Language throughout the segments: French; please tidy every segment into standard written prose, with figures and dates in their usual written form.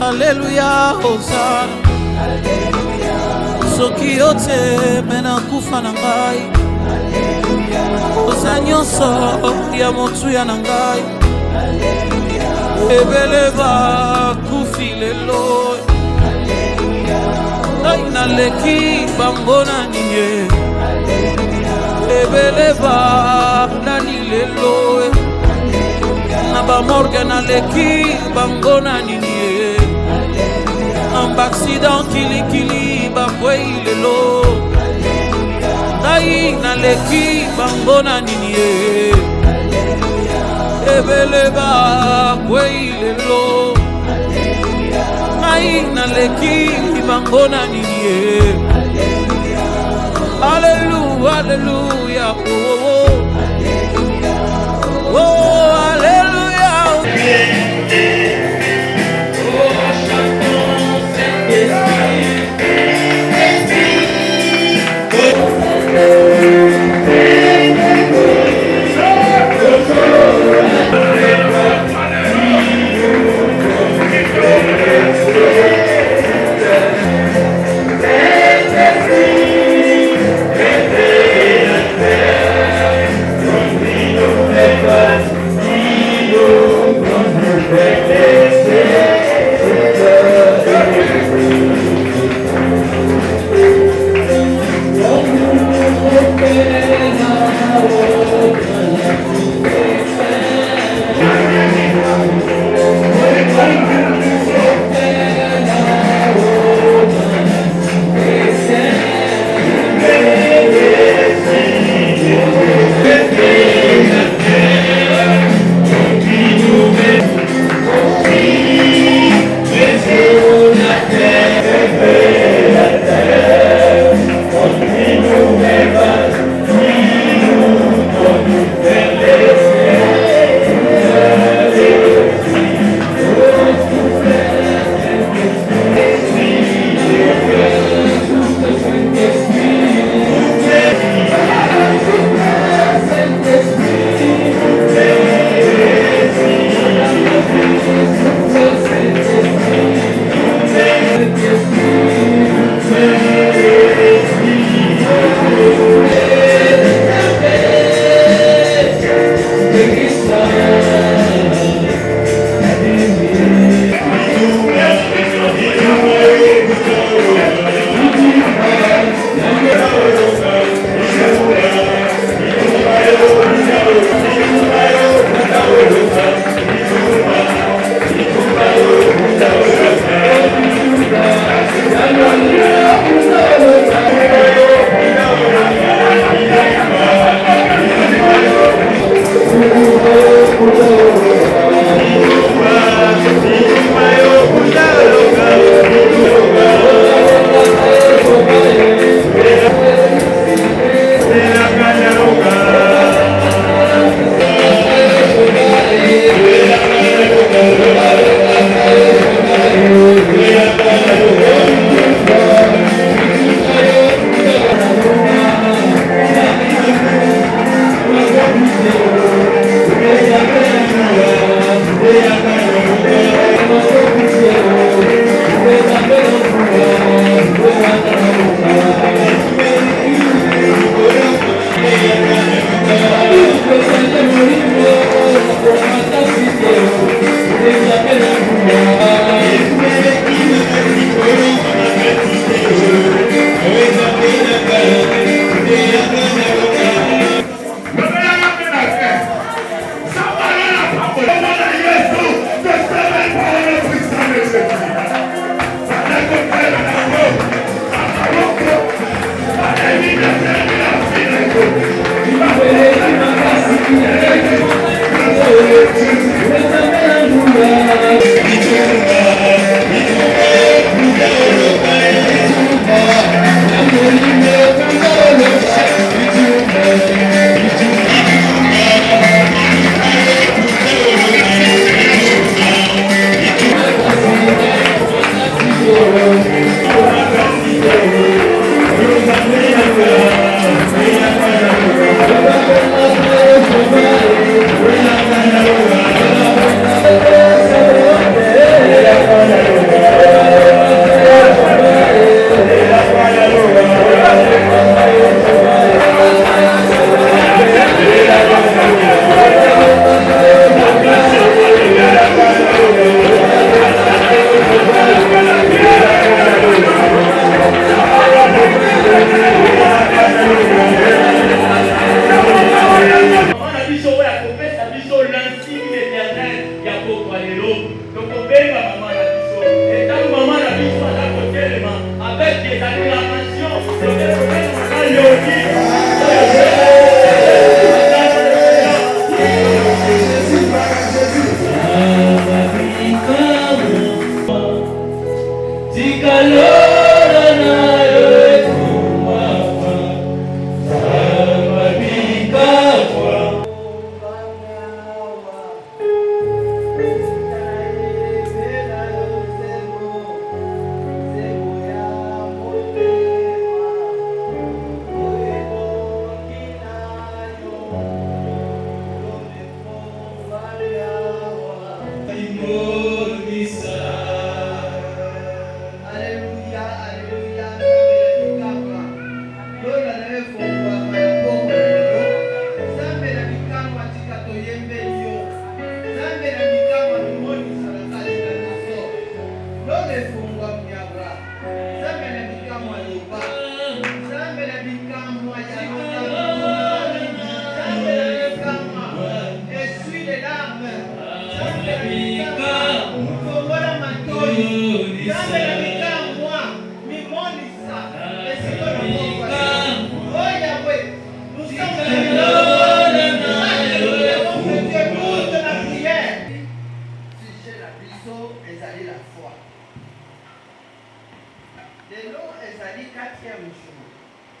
Alléluia, Hosanna. Soki yote mena kufa na ngai. Oza nyonso ya motu ya na ngai. Ebele ba kufi lelo. Ngai naleki bango na nini. Ebele ba nani lelo. Na ba morgue naleki bango na nini. Amba accident kili ba kwei lelo. Ngai naleki bango na nini. Ebele ba kwei lelo. Ngai naleki bango na nini. Hallelujah, hallelujah, oh, oh. Oh, hallelujah.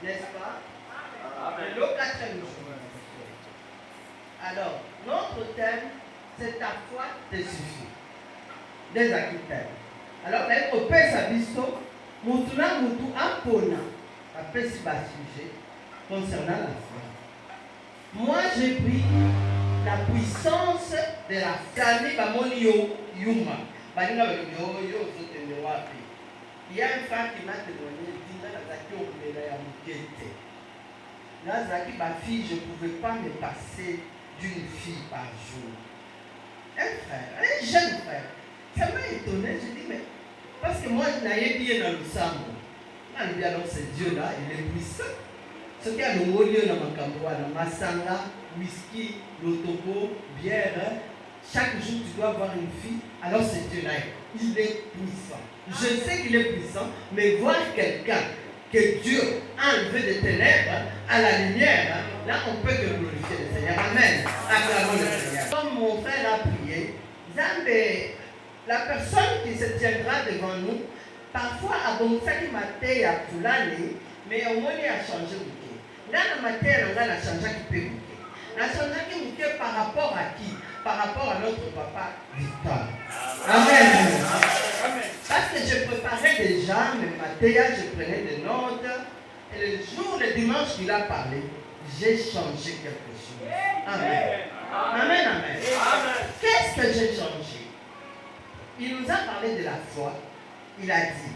N'est-ce pas? Le 4e jour. Alors, notre thème, c'est ta foi te suffit. Des thème. Alors, on peut s'abister, Moutuna Moutou Apona, après ce sujet concernant la foi. Moi, j'ai pris la puissance de la famille Bamonio Yuma. Il y a un frère qui m'a témoigné, il dit, ma fille, je ne pouvais pas me passer d'une fille par jour. Un frère, un jeune frère. Ça m'a étonné, je dis, mais parce que moi, je n'avais bien dans le sang. Alors, c'est Dieu là, il est puissant. Ce qu'il y a le mot lieu dans ma camboua, dans ma sanga, whisky, l'autobo, bière, chaque jour tu dois avoir une fille, alors c'est Dieu là. Il est puissant. Je sais qu'il est puissant, mais voir quelqu'un que Dieu a enlevé des ténèbres à la lumière, là on peut que glorifier le Seigneur. Amen. Acclamons le Seigneur. Comme mon frère a prié, Zambé, la personne qui se tiendra devant nous, parfois a bon qui m'a été à Fulani, mais au moins il a changé de côté. Là, la matière, on a changé qui peut goûter. La changé qui par rapport à qui? Par rapport à notre papa Victor. Amen. Parce que je préparais déjà, mes matériels, je prenais des notes. Et le jour, le dimanche qu'il a parlé, j'ai changé quelque chose. Amen. Amen, amen. Qu'est-ce que j'ai changé? Il nous a parlé de la foi. Il a dit,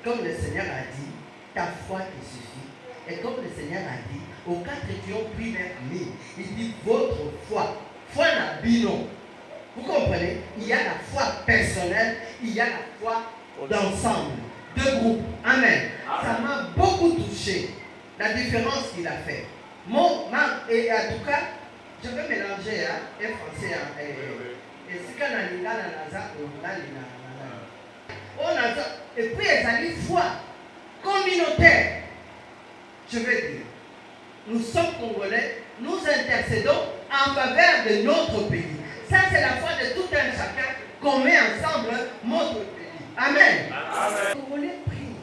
comme le Seigneur a dit, ta foi te suffit. Et comme le Seigneur a dit, aux 4 qui ont pris leur ami, il dit, votre foi. Foi n'a binon. Vous comprenez? Il y a la foi personnelle, il y a la foi d'ensemble, de groupe. Amen. Ça m'a beaucoup touché, la différence qu'il a fait. Et en tout cas, je vais mélanger un français et ce qu'on a et puis il y a une foi communautaire. Je veux dire, nous sommes Congolais, nous intercédons en faveur de notre pays. Ça, c'est la foi de tout un chacun qu'on met ensemble notre pays. Amen. Amen. Les Congolais prient.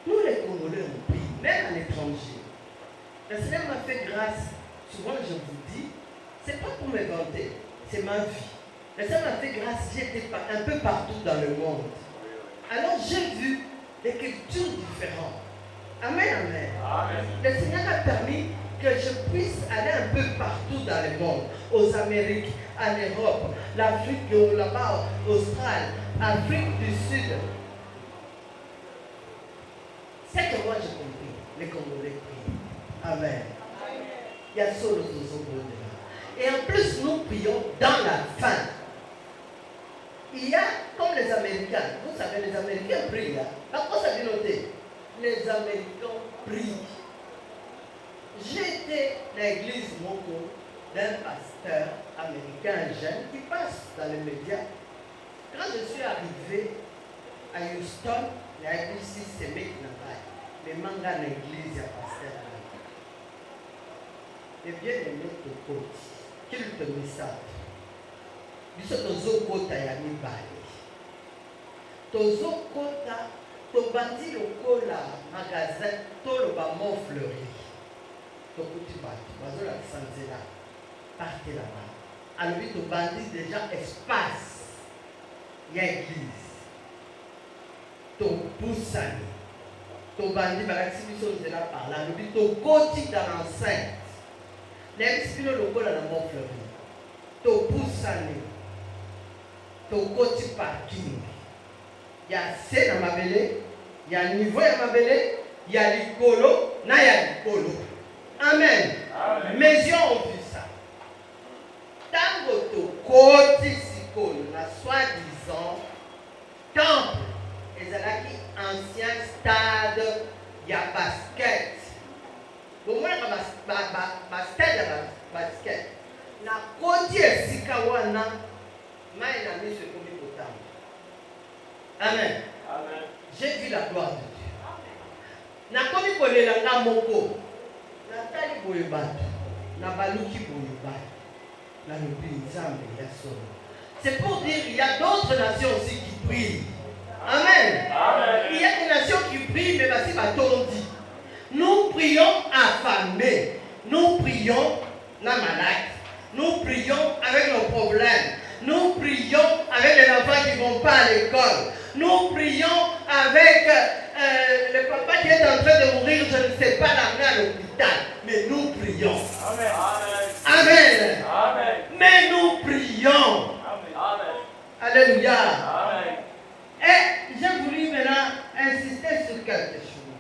Nous, les Congolais, on prie, même à l'étranger. Le Seigneur m'a fait grâce. Souvent, je vous dis, c'est pas pour me vanter, c'est ma vie. Le Seigneur m'a fait grâce, j'étais un peu partout dans le monde. Alors, j'ai vu des cultures différentes. Amen, amen. Amen. Le Seigneur a permis que je puisse aller un peu partout dans le monde, aux Amériques, en Europe, l'Afrique, là-bas, Australie, Afrique du Sud. C'est que moi j'ai compris, les Congolais prient. Amen. Il y a solo de là. Et en plus, nous prions dans la faim. Il y a, comme les Américains, vous savez, les Américains prient. La quoi ça dit noter? Les Américains prient. J'étais à l'église Moko d'un pasteur américain jeune qui passe dans les médias. Quand je suis arrivé à Houston, il y a eu 6 semaines là-bas. Mais manga dans l'église, il y a pasteur. Et bien aimé ton côté, qu'il te message. Biso tozo kota ya mibale. Tozo kota, tobandi lokola magasin, toloba mont fleuri. Tokuti batu, bazola sanzela. Partez là-bas. Alors tobandi déjà espace. Il y a église. Tobusani. Tobandi balaki biso nzela par là. Lobi tokoti dans l'enceinte. L'expino lokola na mont fleuri. Tobusani. Tokoti parking. Il y a C dans ma belé, il y a niveau dans ma belé, il y a l'icolo, il y a l'icolo. Amen. Amen. Mes yeux ont vu ça. Tango tokoti sikolo, la soi-disant temple ancien stade ya basket. Bomonaka stade ya basket. Na koti esika wana mai na miso ekomi kotamba. Amen. Amen. J'ai vu la gloire de Dieu. Nakomi kolela nga moko. Natali boye bato. Na baluki boye bato. Na lobi nzambe ya solo. C'est pour dire il y a d'autres nations aussi qui prient. Amen. Amen. Il y a des nations qui prient, mais voici ma dit. Nous prions affamés. Nous prions na malade. Nous prions avec nos problèmes. Nous prions avec les enfants qui ne vont pas à l'école. Nous prions avec le papa qui est en train de mourir, je ne sais pas, l'amener à l'hôpital. Mais nous prions. Amen. Amen. Amen. Mais nous prions. Amen. Alléluia. Amen. Et j'ai voulu maintenant insister sur quelque chose.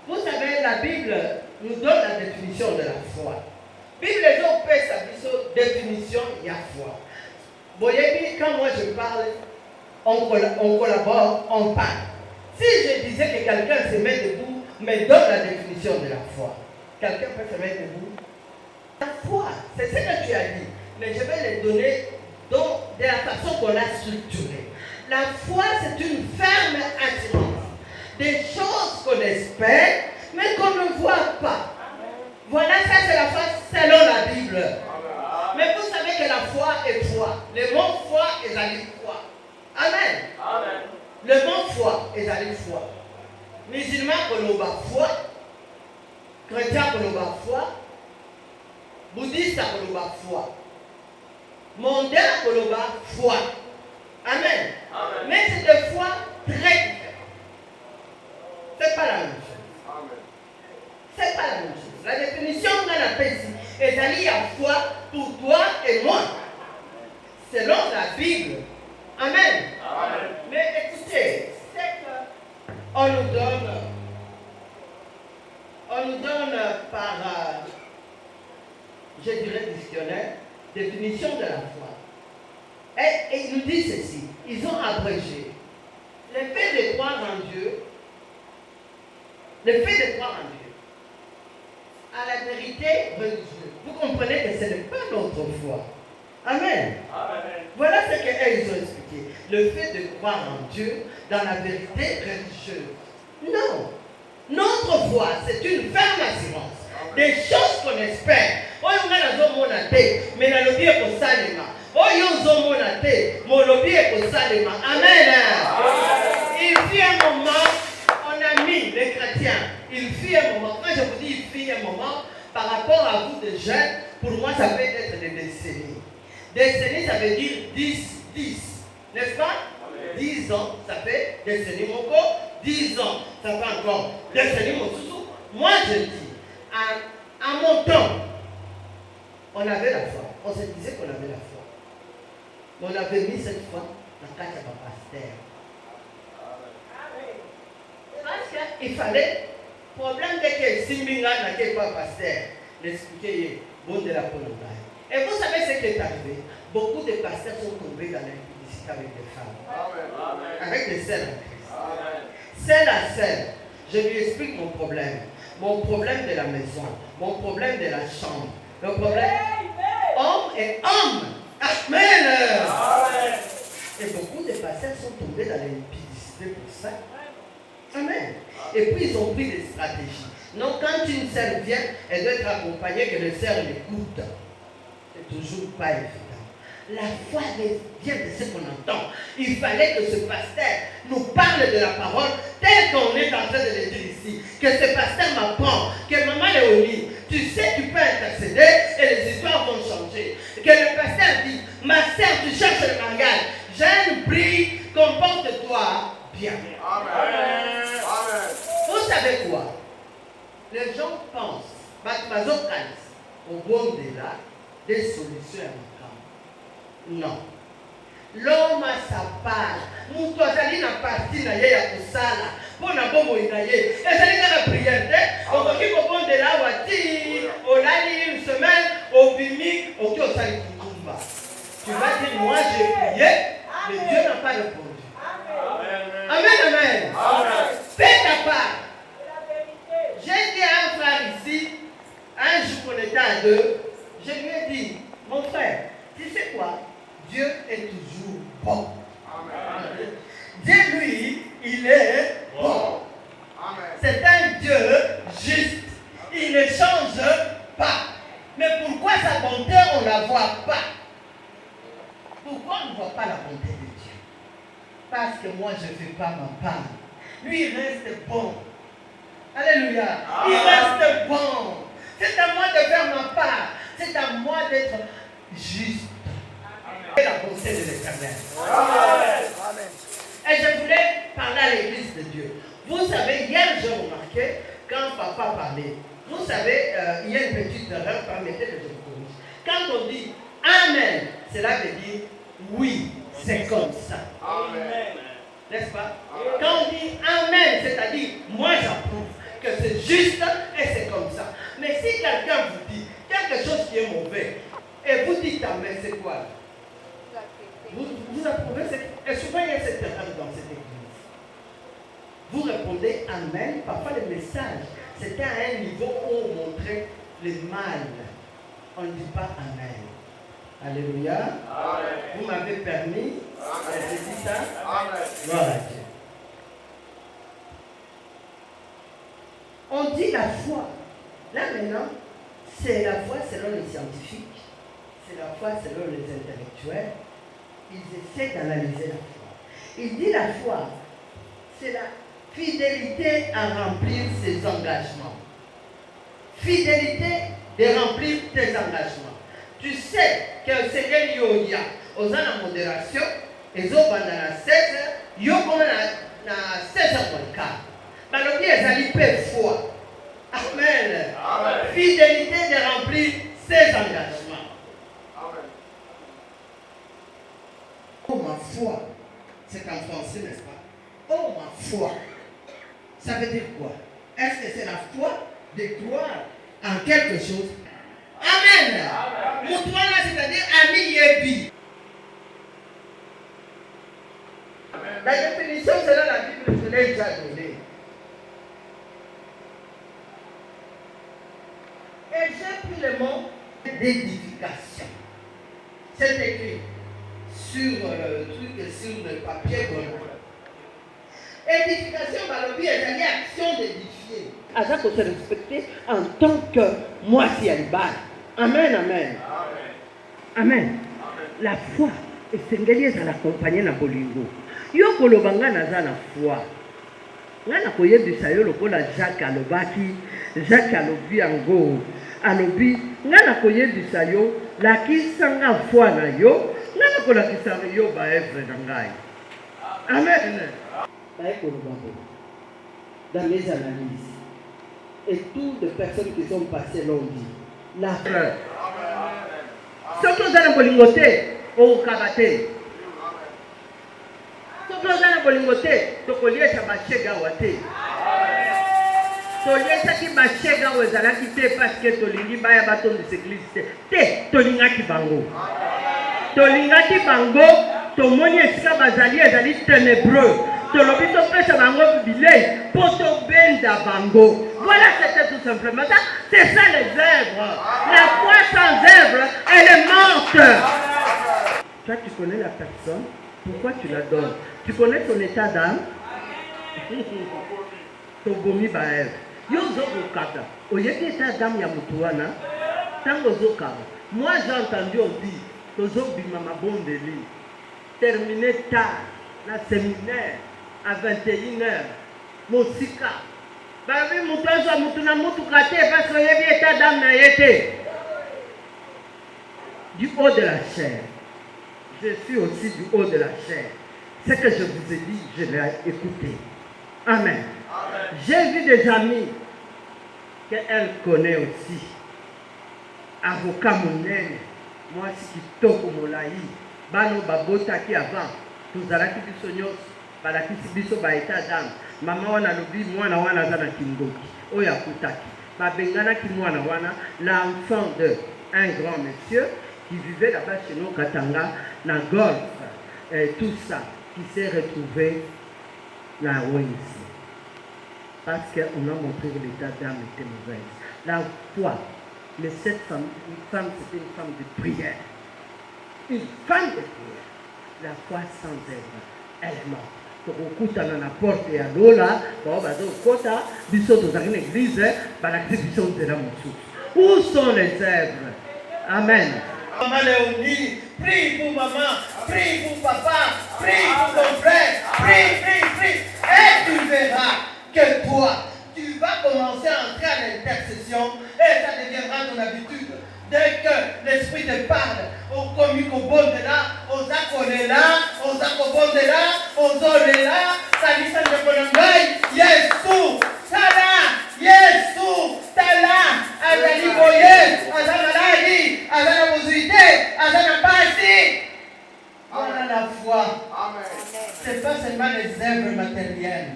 Vous savez, la Bible nous donne la définition de la foi. La Bible est au sa définition, il y a foi. Vous voyez, quand moi je parle, on collabore, on parle. Si je disais que quelqu'un se met debout, me donne la définition de la foi. Quelqu'un peut se mettre debout. La foi, c'est ce que tu as dit. Mais je vais le donner de la façon qu'on l'a structuré. La foi, c'est une ferme assurance. Des choses qu'on espère, mais qu'on ne voit pas. Voilà, ça c'est la foi selon la Bible. Mais vous savez que la foi est foi. Le mot foi est la foi. Amen. Amen. Le mot foi est la foi. Musulman koloba foi. Chrétien koloba foi. Bouddhiste koloba foi. Mondain koloba foi. Amen. Amen. Mais c'est des foi très différentes. C'est pas la même chose. Amen. C'est pas la même chose. La définition qu'on appelle ici est d'aller à foi pour toi et moi. Selon la Bible. Amen. Amen. Mais écoutez, c'est qu'on nous donne par, je dirais dictionnaire, définition de la foi. Et il nous dit ceci, ils ont abrégé le fait de croire en Dieu, le fait de croire en Dieu, à la vérité religieuse. Vous comprenez que ce n'est pas notre foi. Amen. Amen. Voilà ce qu'ils ont expliqué. Le fait de croire en Dieu dans la vérité religieuse. Non. Notre foi, c'est une ferme assurance. Des choses qu'on espère. Oh, on a la zone monate, mais la lobby est au salima. Oh, yo zone monate, mon lobby est au salima. Amen. Il fut un moment, on a mis les chrétiens. Il fut un moment. Quand je vous dis il fut un moment, par rapport à vous de jeunes, pour moi, ça peut être des décennies. Décennie, ça veut dire 10, n'est-ce pas? Amen. 10 ans, ça fait décennie moko. 10 ans, ça fait encore décennie mosusu. Moi, je dis, à mon temps, on avait la foi. On se disait qu'on avait la foi. Mais on avait mis cette foi dans le cadre de pasteur. Parce qu'il fallait, problème de que Simbinga n'était pas pasteur, l'expliquer, bon de la Pologne. Et vous savez ce qui est arrivé? Beaucoup de pasteurs sont tombés dans l'impudicité avec des femmes. Amen. Avec des sœurs en Christ. Amen. Celle à celle, je lui explique mon problème. Mon problème de la maison. Mon problème de la chambre. Le problème. Homme et homme. Amen. Amen. Et beaucoup de pasteurs sont tombés dans l'impudicité pour ça. Amen. Et puis ils ont pris des stratégies. Non, quand une sœur vient, elle doit être accompagnée que le sœur l'écoute. C'est toujours pas évident. La foi vient de ce qu'on entend. Il fallait que ce pasteur nous parle de la parole telle qu'on est en train de le dire ici. Que ce pasteur m'apprend, que maman Léonie, tu sais, tu peux intercéder et les histoires vont changer. Que le pasteur dit, ma sœur, tu cherches le mariage. Jeune, prie, comporte-toi bien. Amen. Amen. Vous savez quoi? Les gens pensent, au bon de là, des solutions à mon camp. Non. L'homme a sa part. Nous tous allons dans la partie na ye ya kusala. Pour na bomo inaye. Et ça dit la prière. On va qui comprendre de là wati. On a dit une semaine au bimi au qui au sali kukumba. Tu vas dire moi j'ai prié, mais Dieu n'a pas répondu. Amen. Amen, amen. à part. J'ai dit à un frère ici, un jour on était à deux, je lui ai dit, mon frère, tu sais quoi? Dieu est toujours bon. Amen. Dieu, lui, il est bon. C'est un Dieu juste. Il ne change pas. Mais pourquoi sa bonté, on ne la voit pas? Pourquoi on ne voit pas la bonté de Dieu? Parce que moi, je ne fais pas ma part. Lui, il reste bon. Alléluia. Il reste bon. C'est à moi de faire ma part. C'est à moi d'être juste. Et la bonté de l'Éternel. Amen. Et je voulais parler à l'église de Dieu. Vous savez, hier j'ai remarqué, quand papa parlait, vous savez, il y a une petite erreur, permettez que je vous corrige. Quand on dit Amen, cela veut dire oui, c'est comme ça. Amen. N'est-ce pas? Quand on dit Amen, c'est-à-dire moi j'approuve que c'est juste et c'est comme ça. Mais si quelqu'un vous dit quelque chose qui est mauvais et vous dites Amen, c'est quoi? Vous approuvez et souvent il y a cette erreur dans cette église. Vous répondez Amen. Parfois le message, c'était à un niveau où on montrait le mal. On ne dit pas Amen. Alléluia. Amen. Vous m'avez permis. Je dis ça. Amen. Gloire à Dieu. On dit la foi. Là maintenant, c'est la foi selon les scientifiques. C'est la foi selon les intellectuels. Ils essaient d'analyser la foi. Il dit la foi, c'est la fidélité à remplir ses engagements. Fidélité de remplir tes engagements. Tu sais que le Seigneur Yoya, aux ans de modération, et aux ans de 16 heures, Yoya na 16 heures moins quart. Balobi ezali peu foi. Amen. Amen. Fidélité de remplir ses engagements. Amen. Oh ma foi, c'est en français, n'est-ce pas? Oh ma foi, ça veut dire quoi? Est-ce que c'est la foi de croire en quelque chose? Amen. Moutouana, c'est-à-dire ami yebi. La définition, c'est là la Bible, je l'ai déjà donnée. Et j'ai pris le mot d'édification. C'est écrit sur le truc, sur le papier. Édification, balobi, c'est une action d'édifier. Aza qu'on se respecter en tant que moi si elle bat. Amen, amen. Amen. La foi, esengeli ezala accompagner na bolingo. Yo kolobanga naza na foi. Nga na koyebisa yo lokola Jacques alobaki, Jacques alobi yango. Alobi, nga na koyebisa yo lakisa nga foi na yo, nga na kolakisa yo ba œuvre na ngai. Amen. Bae koloba dans mes analyses. Et toutes les personnes qui sont passées l'ont dit. La fleur. Ce que vous avez bolingoté, au kabate. Ce que vous avez bolingoté, to kolie chabachega wate. Tolie saki bachega wezala kite parce que tolingi baya baton de église te tolinga ki bango. Tolinga ki bango, to moni esika bazali ezali ténébreux. Tolobi to pesa bango bilei poto benda bango. Voilà, c'était tout simplement ça. C'est ça les œuvres. La foi sans œuvre, elle est morte. Toi, tu connais la personne. Pourquoi tu la donnes? Tu connais son état d'âme? Tobomi baev. Yo zoko kata. Oyeki état d'âme ya mutuana. Tango zokaba. Moi, j'ai entendu on dit tozo bimama bondeli. Terminé tard. La séminaire à 21h. Mosika. Babi mutozo mutuna mutu kate parce que yebi état d'âme na yete. Du haut de la chair. Je suis aussi du haut de la chair. Ce que je vous ai dit, je l'ai écouté. Amen. J'ai vu des amis qu'elle connaît aussi. Avocat monene. Moi, si qui toko molaï. Bano babota qui avant. Tous alaki biso nyos. Balaki biso ba état d'âme. Maman wana lobi mwana wana zana kingoki. Oya kutaki. Babengana ki mwana wana. L'enfant de un grand monsieur qui vivait là-bas chez nous, Katanga, na golf. Et tout ça. Qui s'est retrouvé là où ici. parce qu'on a montré que l'état d'âme était mauvaise. La foi, mais cette femme, c'était une femme de prière. Une femme de prière. La foi sans œuvre, elle est morte. Tokokutana na porte ya lola bao bazokota biso tozali na église balakisi biso nzela mosusu. Où sont les œuvres? Amen. Maman Léonie, prie pour maman, prie pour papa, prie pour ton frère, prie. Et tu verras que toi, tu vas commencer à entrer à l'intercession et ça deviendra ton habitude. Dès que l'Esprit te parle, au comique au bon de là, aux accolés là, aux acobons de là, aux olés là, ça dit ça de Bonangaï, Yesu, Tala, Yesu, Tala, Azali Boye, Azali, Azali Mosuité, Azali Pasi. Voilà la foi. Ce n'est pas seulement les œuvres matérielles,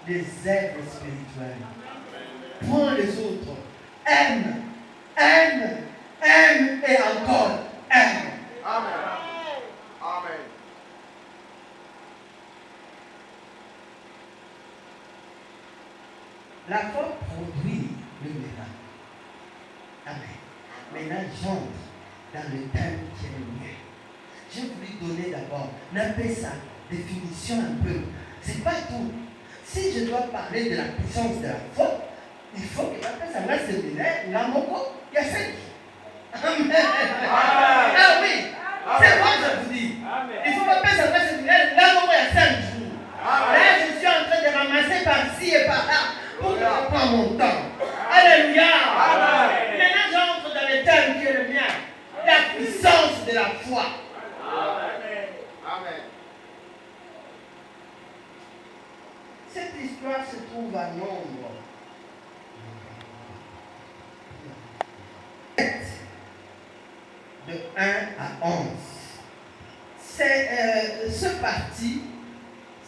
les œuvres spirituelles. Prends les autres, aime et encore aime. Amen. Amen. La foi produit le miracle. Amen. Maintenant, j'entre dans le thème qui est le mien. Je voulais donner d'abord sa définition un peu. C'est pas tout. Si je dois parler de la puissance de la foi, il faut que ça va se séminaire, la moko, il y a 5 jours. Amen. Ah oui, c'est moi je vous dis. Il faut pas ça va se séminaire, la moko, il y a 5 jours. Là, je suis en train de ramasser par-ci et par-là pour que je prenne mon temps. Alléluia. Maintenant, j'entre dans le thème qui est le mien. La puissance de la foi. Amen. Cette histoire se trouve à Nombre. De 1 à 11. Ce parti,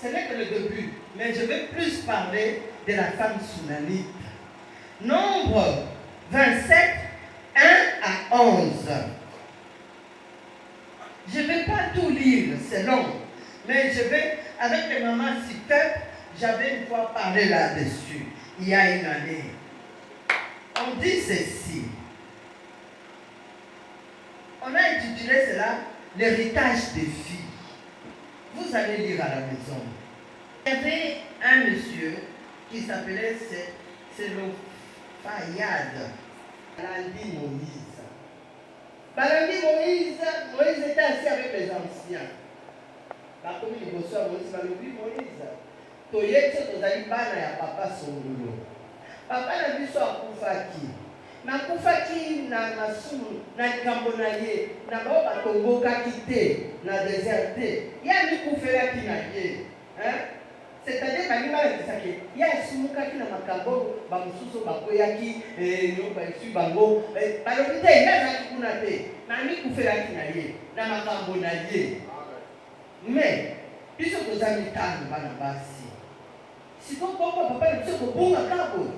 ce n'est que le début, mais je vais plus parler de la femme sounanite. Nombre 27, 1 à 11. Je ne vais pas tout lire, c'est long, mais je vais, avec les mamans Sipep, j'avais une fois parlé là-dessus, il y a une année. On dit ceci. On a intitulé cela l'héritage des filles. Vous allez lire à la maison. Il y avait un monsieur qui s'appelait Sélophaïade, Balandi Moïse. Balandi Moïse était assis avec les anciens. Comme il bossait à Moïse, Moïse. Toyetse tozali bana ya papa songolo. Papa na biso akufaki. Nakufaki na masumu na likambo na ye na bao batombokaki te na désert te. Ya mikufelaki na ye. C'est-à-dire balima lakisaki ya esumukaki na makambo bamosusu bakweyaki nyumba esu bango balobi te ye azalaki kuna te na mikufelaki na ye na makambo na ye. Mais biso toza mitano bana basi. Si ton papa ne se bon à cabo.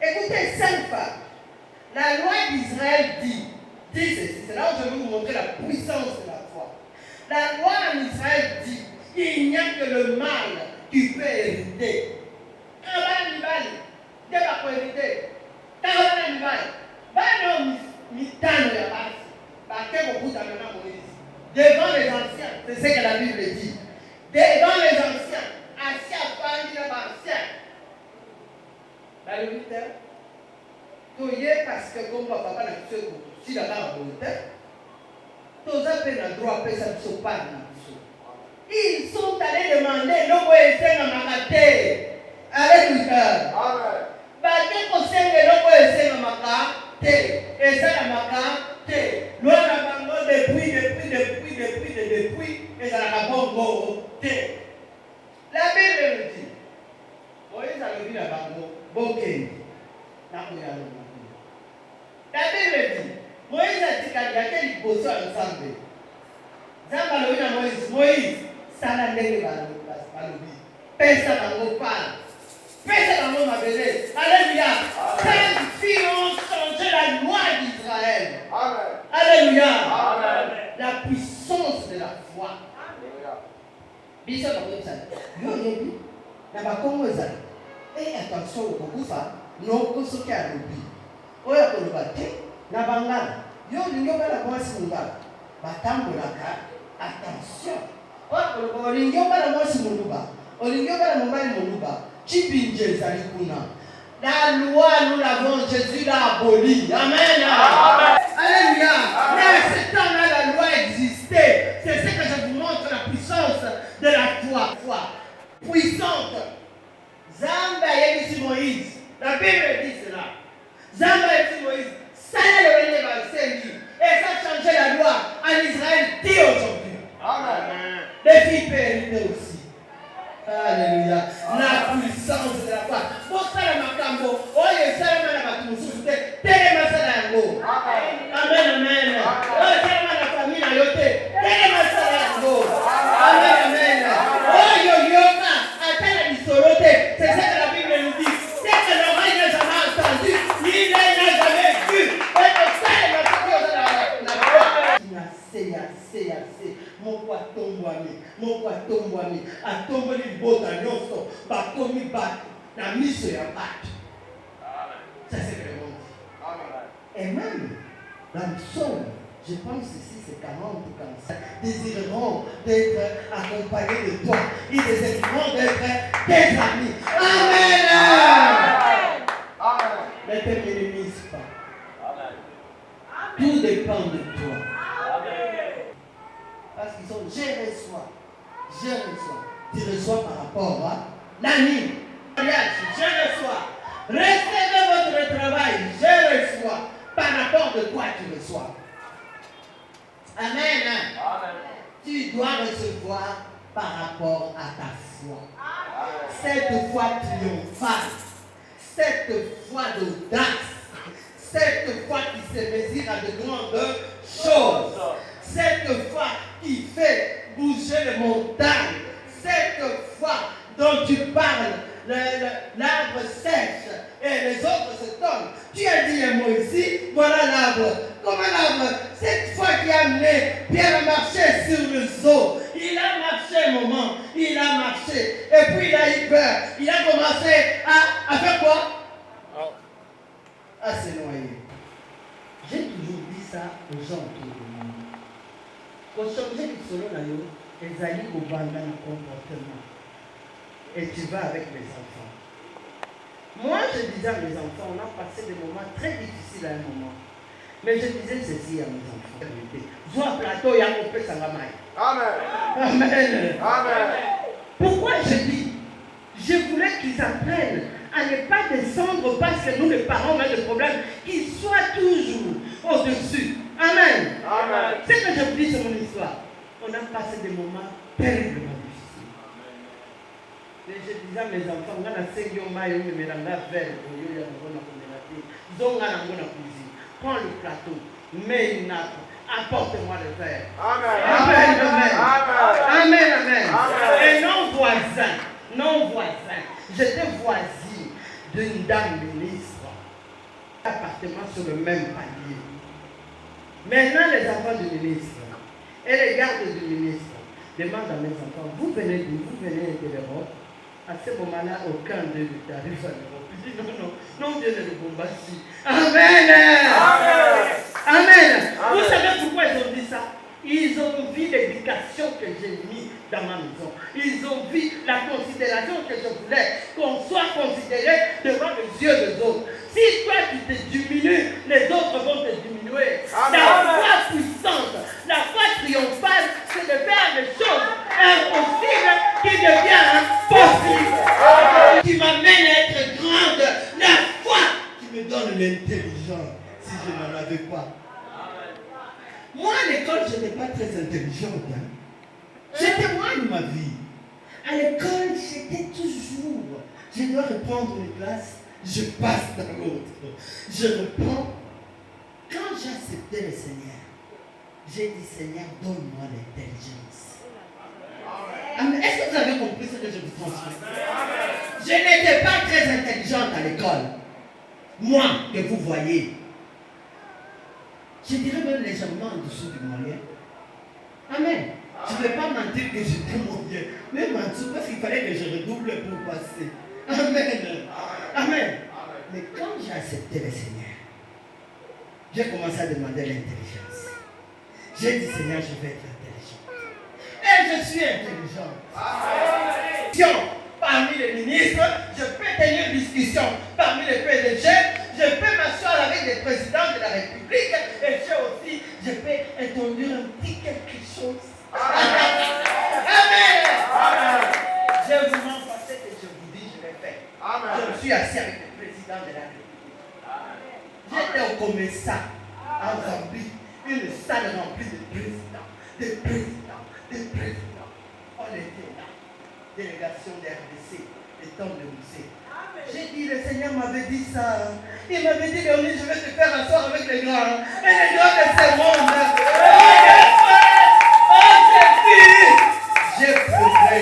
Écoutez, 5 fois. La loi d'Israël dit ceci. C'est là où je vais vous montrer la puissance de la foi. La loi en Israël dit qu'il n'y a que le mal qui peut hériter. Devant les anciens, c'est ce que la Bible dit. Devant les anciens. Assis à Paris, là, ancien. Dans le 8 heures, parce que comme papa n'a pas de si la barre de tous les droit à ça ne sont pas. Ils sont allés demander l'homme est un magaté. Alléluia. Amen. Baté qu'on sait que l'homme est un magaté. Et ça, la magaté. L'homme a bango depuis. Et ça la bango. La Bible dit, Moïse a levé la bango, Boké, la Bible dit, Moïse a dit qu'il y a quel bossé ensemble. Zamba levé à Moïse, ça l'a levé à l'objet. Personne n'a pas personne n'a pas belé. Alléluia. 5 filles ont changé la loi d'Israël. Alléluia. Amen. La puissance de la foi. Biso na koyebisa yo yebi na bakongo ezali Et attention au Kokufa, non, que ce qui a l'oubli. Oya Kolobate, Nabangala, Yo Lingoba la Moisi Mungala, Batambolaka, attention. Oya Lingoba la Moisi Mungala, Olingoba la Mumbai Mungala, Chipinje Zalikuna. La loi, nous l'avons, Jésus l'a aboli. Amen. Alléluia. Mais ce temps-là, la loi existait. C'est ce que je vous montre, la puissance de la foi. Puissante. Zamba yebisi Moïse. La Bible dit cela. Zamba yebisi Moïse. Ça le venait Sengi. Et ça a changé la loi en Israël dès aujourd'hui. Amen. Les filles peuvent hériter aussi. Alléluia. La puissance de la foi. Pour ça, le macambo. Oh, il y a ça, le macambo. Télémassalango. Amen, amen. Oh, c'est la famille à yoté. Télémassalango. Amen, amen. Oh, yoyoka. Attends la dissoloté. C'est ça que la Bible nous dit. C'est que l'oreille n'a jamais entendu. Ni l'œil n'a jamais vu. Et que ça, le macambo de la foi. Assez. Mon quoi tombouami, a tombé les bottes à l'osso, pas comme il bat, la mise sur la patte. Ça c'est vraiment dit. Et même dans le psaume, je pense ici c'est 40 ou 45, désireront d'être accompagnés de toi. Ils désireront d'être tes amis. Amen. Ne te minimise pas. Tout dépend de toi. Parce qu'ils sont, je reçois. Tu reçois par rapport à l'année. Je reçois. Recevez votre travail. Je reçois. Par rapport de quoi tu reçois. Amen. Tu dois recevoir par rapport à ta foi. Cette foi triomphale. Cette foi d'audace. Cette foi qui se mesure à de grandes choses. Cette foi qui fait bouger les montagnes. Cette foi dont tu parles, l'arbre sèche et les autres se tombent. Tu as dit à Moïse, voilà l'arbre. Comment l'arbre? Cette foi qui a amené Pierre à marcher sur le eau. Il a marché un moment, il a marché. Et puis il a eu peur. Il a commencé à faire quoi? À se noyer. J'ai toujours dit ça aux gens autour de moi. Pour changer le solo, les alliés au banda de comportement. Et tu vas avec les enfants. Moi, je disais à mes enfants, on a passé des moments très difficiles à un moment. Mais je disais ceci à mes enfants. Vois plateau, il y a un peu sangamai. Amen. Amen. Amen. Pourquoi je dis? Je voulais qu'ils apprennent à ne pas descendre parce que nous, les parents, on a des problèmes, qu'ils soient toujours au-dessus. Amen. Amen. C'est que je vous dis sur mon histoire. On a passé des moments terriblement difficiles. Et je disais à mes enfants, on a 5 ans, on a verre, prends le plateau, mets une nappe, apporte-moi le verre. Amen. Amen, amen. Amen. Amen, amen. Et non voisin. J'étais voisine d'une dame ministre. Appartement sur le même palier. Maintenant, les enfants du ministre et les gardes du ministre demandent à mes enfants, vous venez de l'Europe. À ce moment-là, aucun d'eux n'arrive à l'Europe. Il dit non, Dieu ne le Bombassi. Amen. Amen. Vous savez pourquoi ils ont dit ça? Ils ont vu l'éducation que j'ai mis dans ma maison. Ils ont vu la considération que je voulais qu'on soit considéré devant les yeux des autres. Si toi tu te diminues, les autres vont te diminuer. Amen. La foi puissante, la foi triomphale, c'est de faire des choses impossibles qui deviennent possibles. Qui m'amène à être grande. La foi qui me donne l'intelligence si je n'en avais pas. Moi, à l'école, je n'étais pas très intelligente. J'étais moi de ma vie. À l'école, j'étais toujours. Je dois reprendre une classe, je passe dans l'autre. Je reprends. Quand j'ai accepté le Seigneur, j'ai dit, Seigneur, donne-moi l'intelligence. Amen. Est-ce que vous avez compris ce que je vous transmets? Je n'étais pas très intelligente à l'école. Moi, que vous voyez. Je dirais même légèrement en dessous du moyen. Amen. Je ne vais pas mentir que j'étais moyen. Même en dessous, parce qu'il fallait que je redouble pour passer. Amen. Amen. Mais quand j'ai accepté le Seigneur, j'ai commencé à demander l'intelligence. J'ai dit, Seigneur, je vais être intelligent. Et je suis intelligent. Parmi les ministres, je peux tenir discussion parmi les PDG, je peux m'asseoir avec les présidents de la République et je peux introduire un petit quelque chose. Amen. Amen. Je vous mens pas ce que je vous dis, je l'ai fait. Amen. Je me suis assis avec le président de la République. J'étais au Comessa, en Zambie, une salle remplie de présidents, On était là, délégation de RDC, et temps de musée. J'ai dit, le Seigneur m'avait dit ça. Il m'avait dit, Léonie, je vais te faire asseoir avec les grands. Et les grands de ce monde. J'ai prouvé.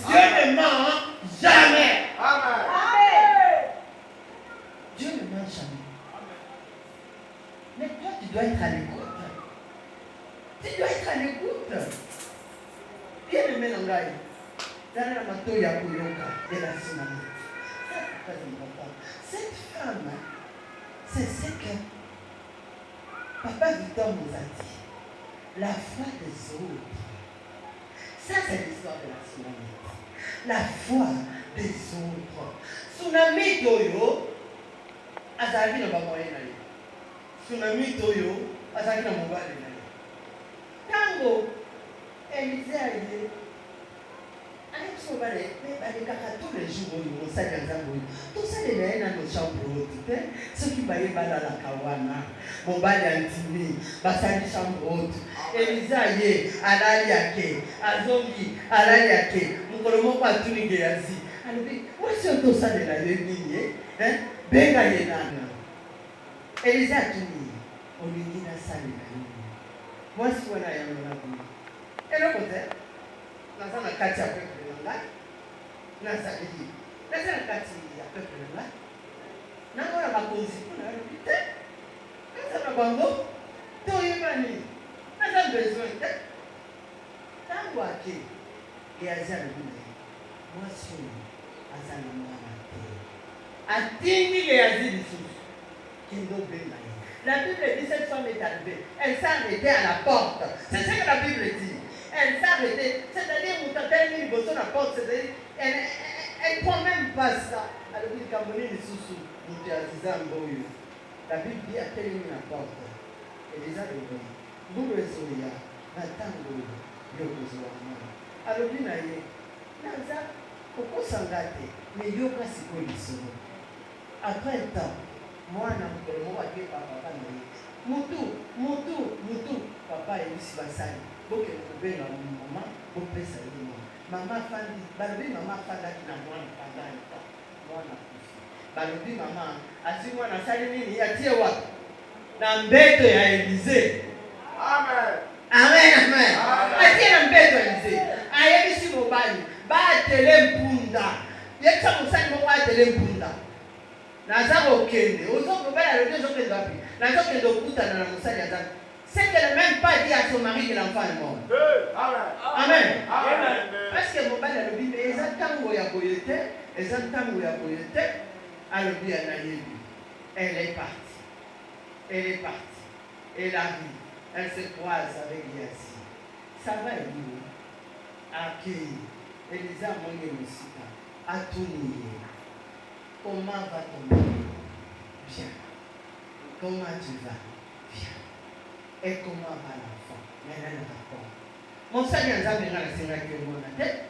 Dieu ne ment jamais. Amen. Dieu ne ment jamais. Mais toi, tu dois être à l'écoute. Tu dois être à l'écoute. Bien aimé Nangaï. Dans la matoya Koyoka et la Sinamite. C'est très important. Cette femme, c'est ce que Papa Victor nous a dit. La foi des autres. Ça, c'est l'histoire de la Tsunami. La foi des autres. Tsunami Toyo, Azali na bamoye na ye. Tsunami Toyo, Azali na mobile na ye. Tango, Élisée a dit, avec son balai, tous les jours, on s'est dit, tout ça, les gens dans nos chambres, ceux qui baillent dans la Kawana, mon balai intimé, Bassali chambre haute, Élisée a dit, Alaliake, Azongi, Alaliake, mon colombo pas tout les gazi. Alors, où est-ce que tout ça de la ligne, hein? Benga Yenana. Élisée a tout dit, on lui dit la salle de la ligne. Moi, si on a un peu. Et le côté, nous avons un quartier à peu près de là. Nous avons un quartier à peu près de là. Nous avons un quartier à peu près de là. Nous avons un bango. Tout est venu. Nous avons besoin de ça. Tant que et Asia le dit, moi, je suis Asia le dit. Atteindre les asiles ici. Qui nous bénit. La Bible dit cette femme est arrivée. Elle s'est arrêtée à la porte. C'est ce que la Bible dit. Elle s'est arrêtée. C'est-à-dire, vous t'appelez une bosse à la porte. C'est-à-dire, elle ne prend même pas ça. Elle dit, Cameroun, les sous-sous. La Bible dit, appelez une la porte. Et les a dit, vous le soyez. Attends, alors, il y a Naza, pourquoi s'engager? Mais il y a aussi quoi. Après un temps, moi, je ne sais pas papa. Moutou, papa est ici, Bassani. Vous pouvez trouver la maman, vous pouvez saluer maman. Fandi, Balobi, maman Fanda qui n'a pas pendant un temps. Moi, je n'ai pas. Balobi, maman, asi moi, je n'ai pas dit, il y a dans bête à Élysée. Amen. Amen. Asi dans bête à Élysée. Aïe, ici, mon bali. Ba télé punda. Il y a ça, mon sang, mon ba télé punda. Naza okende. Ozo kobala le deux jours que d'appui. Naza okende okuta na musali ya zan. C'est qu'elle n'a même pas dit à son mari que l'enfant est mort. Amen. Amen. Parce que mon bal a le Bible, ils attendent où il y a boyauté, ils attendent où il y a boyauté, à le Bible, elle est partie. Elle est partie. Elle arrive. Elle se croise avec Yassi. Ça va être nous. Accueillir. Elisa Moye Moussika. À tout niveau. Comment va ton mari? Bien. Comment tu vas? Bien. Et comment va l'enfant? Maintenant, le rapport. Mon Seigneur, nous avons la Seigneur qui est mon tête.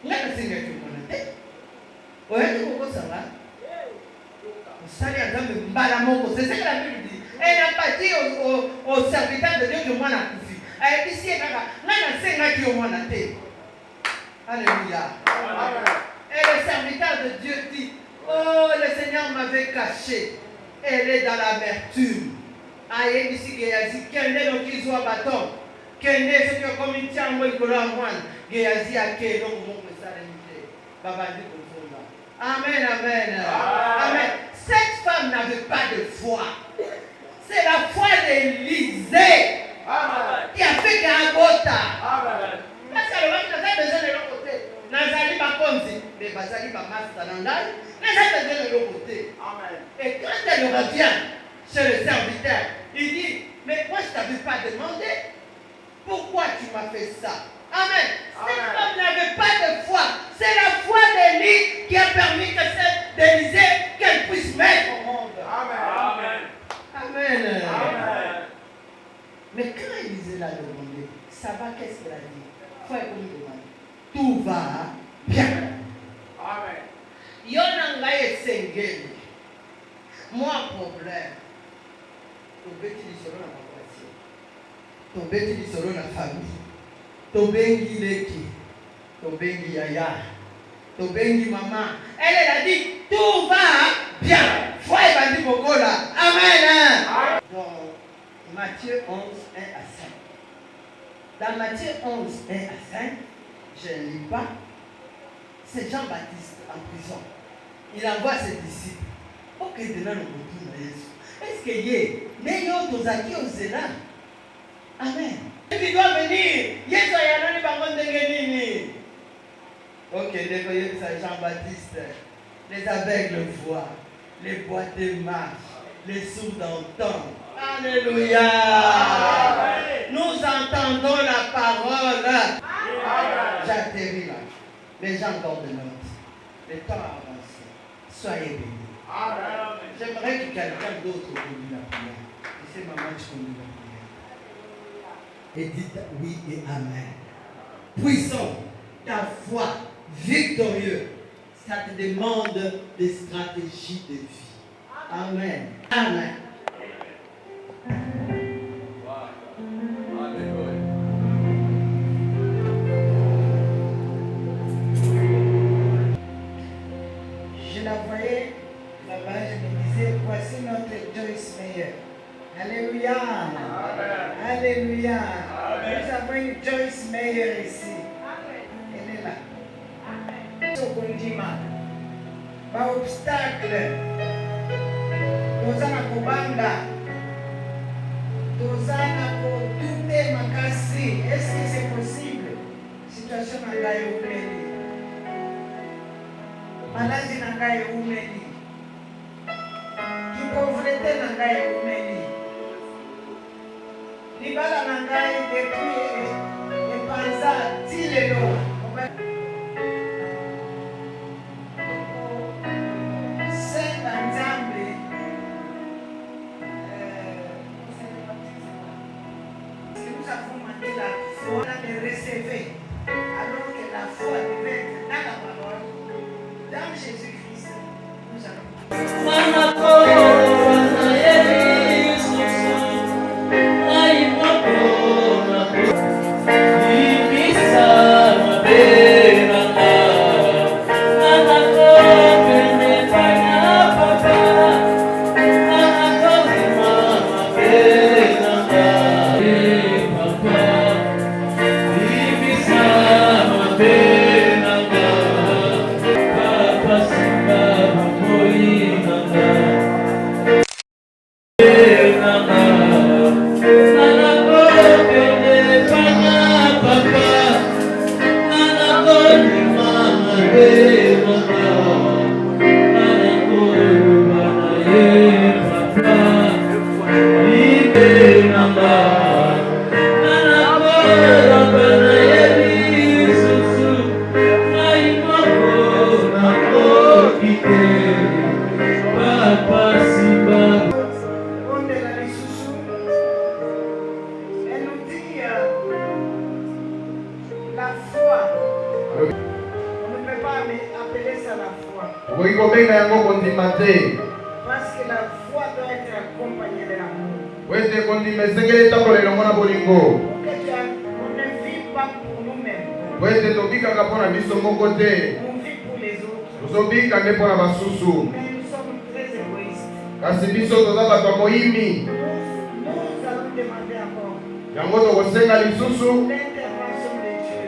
Nous avons la Seigneur qui est mon tête. Vous voyez comment ça va? Mon Seigneur, nous avons la Seigneur. C'est ce que la Bible dit. Elle n'a pas dit aux serviteurs de Dieu que moi, n'a pas vu. Elle dit, si elle n'a pas, nous avons la Seigneur qui est mon tête. Alléluia. Et le serviteur de Dieu dit, oh, le Seigneur m'avait caché. Elle est dans l'amertume. Aïe, ici, Géazi, qu'elle est donc qu'ils soient bâton. Qu'elle est ce que comme il tient en moine. Géazi a qu'elle donc mon message. Baba dit pour vous. Amen, amen. Amen. Cette femme n'avait pas de foi. C'est la foi d'Élisée qui a fait qu'un gota. Parce que le roi n'a pas besoin de l'autre côté. Nazali Bakonzi. mais Bazali va masser dans l'angal, mais ça te donne de l'autre côté. Et quand elle revient chez le serviteur, il dit, mais moi je ne t'avais pas demandé, pourquoi tu m'as fait ça? Amen. Cette femme n'avait pas de foi. C'est la foi d'Élie qui a permis que cette d'Élisée qu'elle puisse mettre au monde. Amen. Amen. Amen. Mais quand Élisée l'a demandé, ça va, qu'est-ce qu'elle a dit? Frère, on lui demande. Tout va bien. Amen. Yonanga et Sengeli. Moi, problème. Ton petit solo dans ma voiture. Ton petit solo dans la famille. Tobengi leki, tobengi yaya, tobengi maman. Elle a dit, tout va bien. Foi et bandi bokola. Amen. Dans Matthieu 11, 1 à 5. Dans Matthieu 11, 1 à 5, je ne lis pas. C'est Jean-Baptiste en prison. Il envoie ses disciples. Ok, de là, nous retournons à Jésus. Est-ce que yé, mais yo, tous acquis au Zéna. Amen. Qui doit venir, Yesu ayanani bango ndenge nini. Ok, c'est Jean-Baptiste. Les aveugles voient, les boiteux marchent, les sourds entendent. Alléluia. Nous entendons la parole. J'atterris là. Mais j'ai encore de notes. Le temps a avancé. Soyez bénis. J'aimerais que quelqu'un d'autre conduise la prière. Et c'est maman qui conduit la prière. Et dites oui et amen. Puissant, ta foi, victorieux, ça te demande des stratégies de vie. Amen. Amen. Je la voyais là-bas, je me disais, voici notre Joyce Meyer. Alléluia. Amen. Alléluia. Amen. Nous avons une Joyce Meyer ici. Elle est là. Amen. Sokondima. Pas obstacle. Tozana kubanga. Tozana kodute makasi. Est-ce que c'est possible? Situation nangaye umeli. Maladie nangaye umeli. Pauvreté nangaye umeli. Libala nangaye depuis epanza tilelo. Senda nzambe. Nous avons demandé la foi de recevoir, alors que la foi devait être dans la parole. Dans Jésus-Christ, nous allons. Parce que la foi doit être accompagnée de l'amour. Pour que on ne vit pas pour nous-mêmes. On vit pour les autres. Mais nous sommes très égoïstes. Nous allons demander encore l'intervention de Dieu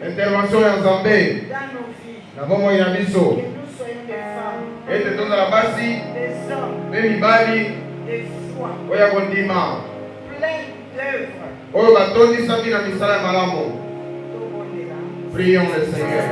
intervention ya Nzambe dans nos vies. Na biso. Que nous soyons des femmes, Ete tozala basi des hommes, mpe mibali des foi, oyo kondima plein d'œuvres. oyo batondisaki na misala ya malamu. Tobondela. Prions le Seigneur.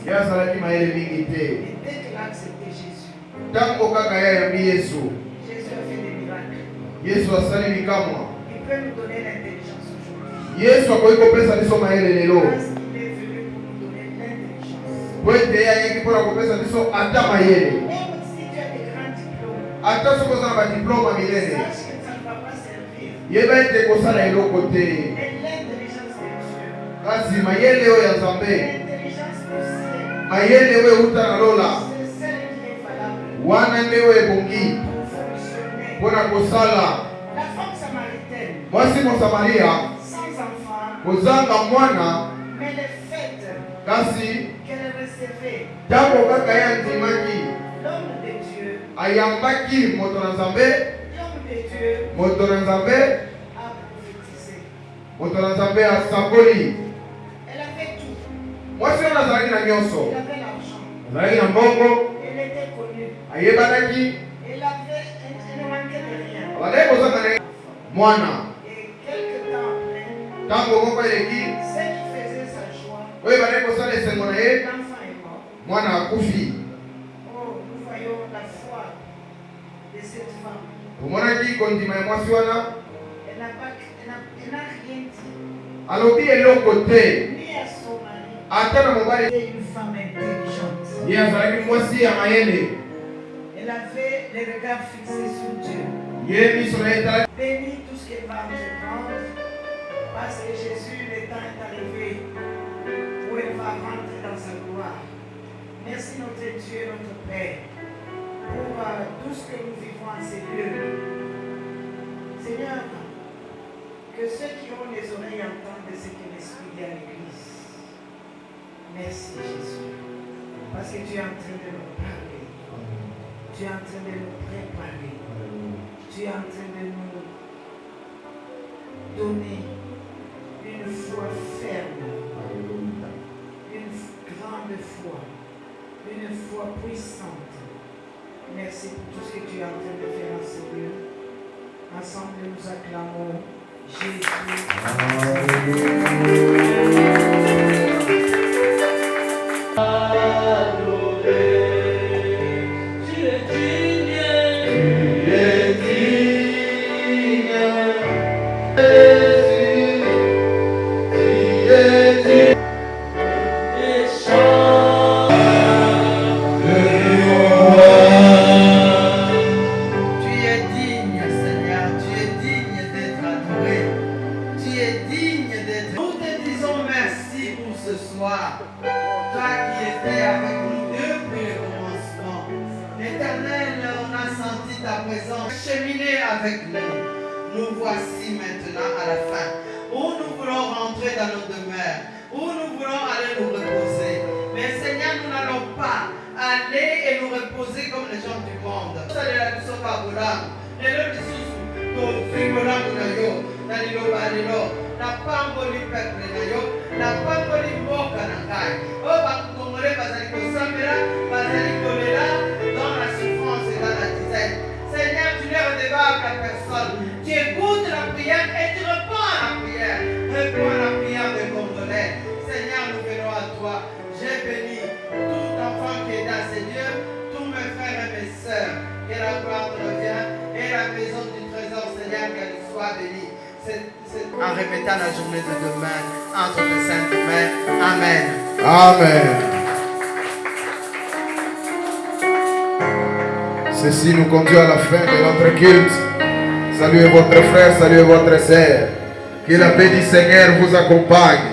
yazalaki mayele mingi te. Et dès qu'elle a accepté Jésus, Ntango kaka yayambi Yesu, Jésus a fait des miracles. Yesu asali bikamwa. Il peut nous donner l'intelligence aujourd'hui. Yesu akoki kopesa biso mayele lelo. Parce qu'il est venu pour nous donner l'intelligence. Po ete ayaki mpona kopesa biso ata mayele. Même si tu as des grands diplômes, Ata soki oza na badiplome ya minene, sache que ça ne va pas servir. yeba ete kosala eloko te. Et l'intelligence de Dieu, Kasi mayele oyo ya Nzambe, l'intelligence du ciel, mayele oyo euta na lola, c'est celle qui est valable wana nde oyo ebongi pour fonctionner. mpona kosala. La femme samaritaine, Mwasi Mosamaria sans enfant, kozanga mwana, mais le fait kasi qu'elle recevait ntango kaka ye andimaki l'homme de Dieu, ayambaki moto na Nzambe, l'homme de Dieu moto na Nzambe, a prophétisé. moto na Nzambe asamboli. Elle avait tout. Mwasi wana azalaki na Elle nyonso, avait l'argent. azalaki na mbongo, Elle était connue. ayebanaki, Elle ne manquait de rien. abandaki kozanga na ye mwana. Et quelque temps après, Ntango moko eleki ce qui faisait sa joie, oyo ebandaki kosala esengo na ye, l'enfant est mort. mwana akufi. Oh, nous voyons la foi de cette femme. Tomonaki kondima ya mwasi wana, Elle n'a rien dit, alobi eloko te, ni à son mari. ata na mobali. Elle était une femme intelligente. Ye azalaki mwasi ya mayele, Elle avait les regards fixés sur Dieu. ye miso na ye etalaki. Bénis tout ce qu'elle va entreprendre, parce que Jésus, le temps est arrivé où elle va rentrer dans sa gloire. Merci notre Dieu, notre Père, pour tout ce que nous vivons en ces lieux. Seigneur, que ceux qui ont les oreilles entendent ce que l'Esprit dit à l'Église. Merci Jésus, parce que tu es en train de nous parler. Tu es en train de nous préparer. Tu es en train de nous donner une foi ferme, une grande foi, une foi puissante. Merci pour tout ce que tu es en train de faire en ce lieu. Ensemble, nous acclamons avec nous. Nous voici maintenant à la fin, où nous voulons rentrer dans nos demeures, où nous voulons aller nous reposer. Mais Seigneur, nous n'allons pas aller et nous reposer comme les gens du monde. dans la souffrance et dans la disette. Seigneur, tu n'es redevable à personne. Tu écoutes la prière et tu réponds à la prière. Réponds à la prière des Congolais. Seigneur, nous venons à toi. J'ai béni tout enfant qui est dans ces lieux, tous mes frères et mes sœurs. Que la gloire te revienne et la maison du trésor, Seigneur, qu'elle soit bénie. En répétant la journée de demain, entre tes saintes mains. Amen. Amen. Ceci nous conduit à la fin de notre culte. Saluez votre frère, saluez votre sœur. Que la paix du Seigneur vous accompagne.